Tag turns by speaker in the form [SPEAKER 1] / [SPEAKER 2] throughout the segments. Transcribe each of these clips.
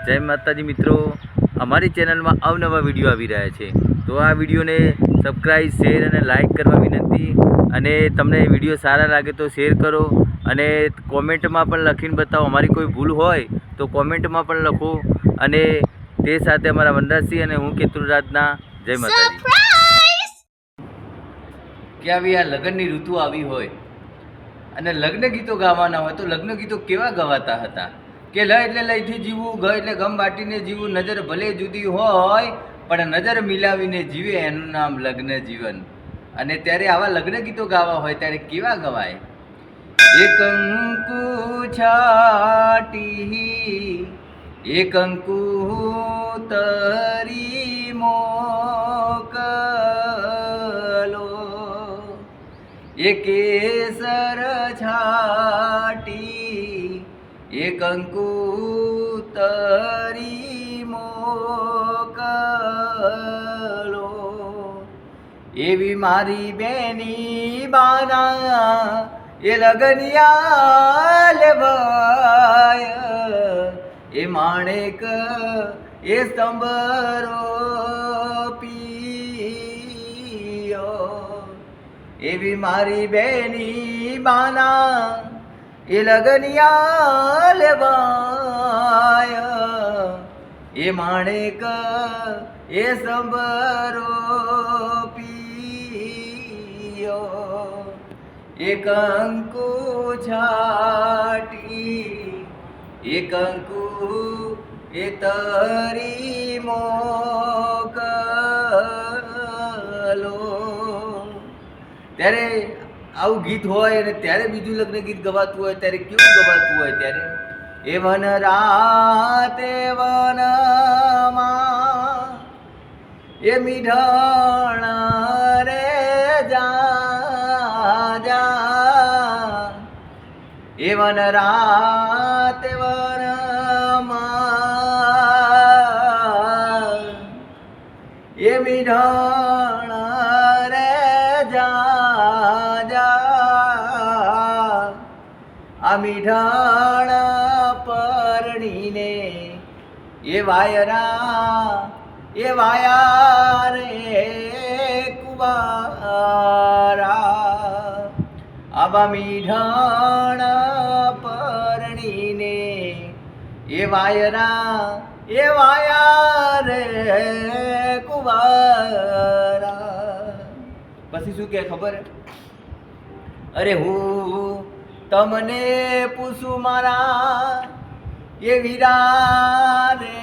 [SPEAKER 1] જય માતાજી મિત્રો, અમારી ચેનલમાં અવનવા વિડીયો આવી રહ્યા છે, તો આ વિડીયોને સબસ્ક્રાઈબ, શેર અને લાઈક કરવા વિનંતી. અને તમને વિડીયો સારા લાગે તો શેર કરો અને કોમેન્ટમાં પણ લખીને બતાવો. અમારી કોઈ ભૂલ હોય તો કોમેન્ટમાં પણ લખો. અને તે સાથે અમારા વનરાજસિંહ અને હું કેતુરાજના જય માતાજી. કે આવી આ લગ્નની ઋતુ આવી હોય અને લગ્ન ગીતો ગાવાના હોય તો લગ્ન ગીતો કેવા ગવાતા હતા કે લ એટલે લઈથી જીવવું, ગ એટલે ગમ બાટીને જીવવું, નજર ભલે જુદી હોય પણ નજર મિલાવીને જીવે એનું નામ લગ્ન જીવન. અને ત્યારે આવા લગ્ન ગીતો ગાવા હોય ત્યારે કેવા ગવાય? એક અંકુ છાટી એક અંકુ તરી મોકલો, એ કેસર છાટી એક અંકુ તરી મોકલો, એવી મારી બેની બાના એ લગનિયા લેવાય, એ માણેક એ સ્તંભરો પીયો, એવી મારી બેની બાના એ લગનિયા લેવાય, એ માણેક એ સંબરો પીયો, એક અંકુ છાટી એક અંકુ એ તરી મોકલો. ત્યારે આવું ગીત હોય અને ત્યારે બીજું લગ્ન ગીત ગવાતું હોય ત્યારે કેવું ગવાતું હોય? ત્યારે એ વન રાતે વનમાં એ મીઠાણા રે જા જા, એ વન રાતે વનમાં એ મીઠાણા રે જા જા, આ મીઠાણા પરણીને એ વાયરા એ વાયા રે કુવારા, આવા મીઠાણા પરણીને એ વાયા રે કુવારા. પછી શું કે ખબર? અરે હું તમને પૂછું મારા એ વીરા રે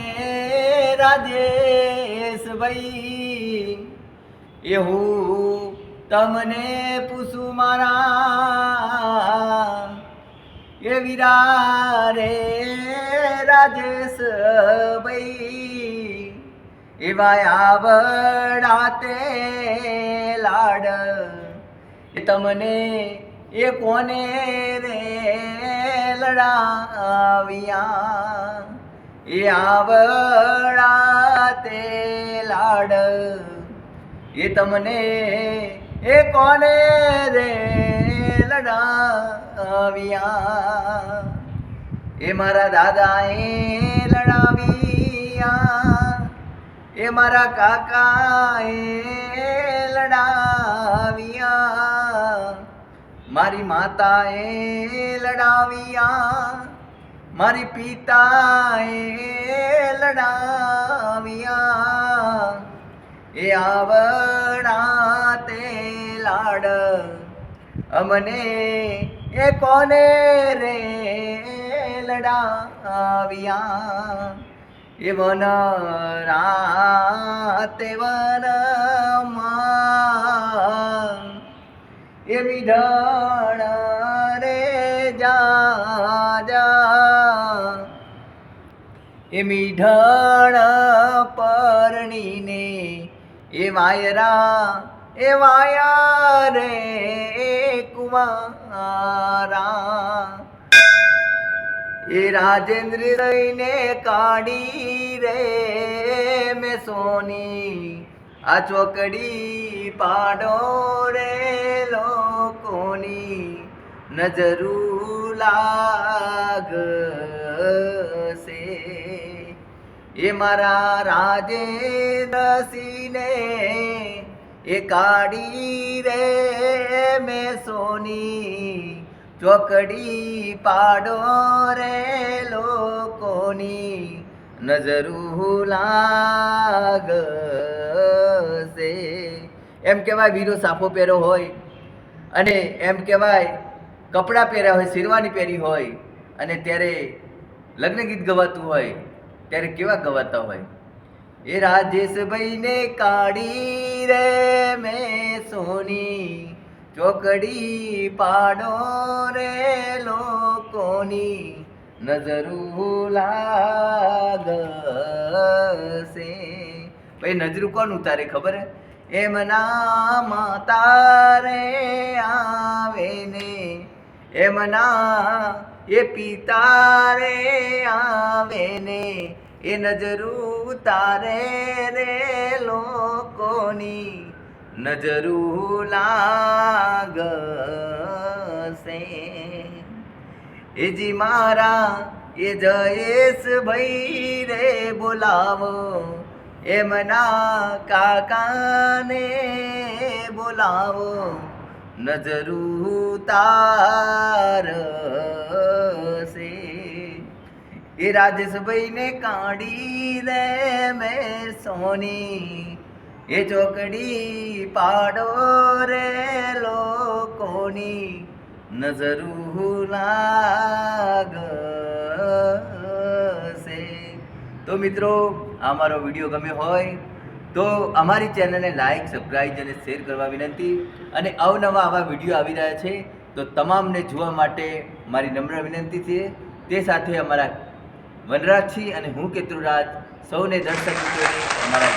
[SPEAKER 1] રાજેશ ભાઈ, એ હું તમને પૂછું મારા એ વીરા રે રાજેશ ભાઈ, એવા આવડાતે લાડ એ તમને એ કોને રે લડાવ્યા, એ આવડાતે લાડ એ તમને એ કોને રે લડાવ્યા, એ મારા દાદાએ લડાવ્યા, એ મારા કાકાએ લડાવ્યા, મારી માતાએ લડાવ્યા, મારી પિતાએ લડાવ્યા, એ આવડાતે લાડ અમને એ કોને રે લડાવ્યા, એ વન રાતે વનમાં એ મીઠાણા રે જા જા, એ મીઠાણા પરણીને એ વાયા રે કુમારા, એ રાજેન્દ્ર રહીને કાઢી રે મેં સોની આ ચોકડી પાડો રે લોકોની નજરું લાગશે, એ મારા રાજેન્દ્રસિંહને એ કાઢી રે મેં સોની ચોકડી પાડો રે લોકોની નજરું લાગશે. એમ કહેવાય વીરો સાફો પહેર્યો હોય અને એમ કહેવાય કપડાં પહેર્યા હોય, શેરવાની પહેરી હોય અને ત્યારે લગ્ન ગીત ગવાતું હોય ત્યારે કેવા ગવાતા હોય. એ રાજેશભાઈને કાઢી રે મેં સોની ચોકડી પાડો રે લોકોની નજરું લાગશે. ભાઈ નજરું કોણ ઉતારે ખબર હે? એમના માતા રે આવે ને એમના એ પિતા રે આવે ને એ નજરું તારે રે લોકોની નજરું લાગશે. એજી મારા એ જયેશભાઈ રે બોલાવો એમના કાકાને બોલાવો નજરું તારશે. એ રાજેશભાઈને કાઢી રે મેં સોની એ ચોકડી પાડો રે લોકોની નજરું લાગશે. તો મિત્રો આ મારો વિડીયો ગમ્યો હોય તો અમારી ચેનલને લાઈક, સબસ્ક્રાઈબ અને શેર કરવા વિનંતી. અને અવનવા આવા વિડીયો આવી રહ્યા છે તો તમામને જોવા માટે મારી નમ્ર વિનંતી છે. તે સાથે અમારા વનરાજસિંહ અને હું કેતુરાજ સૌને દર્શક મિત્રોને અમારા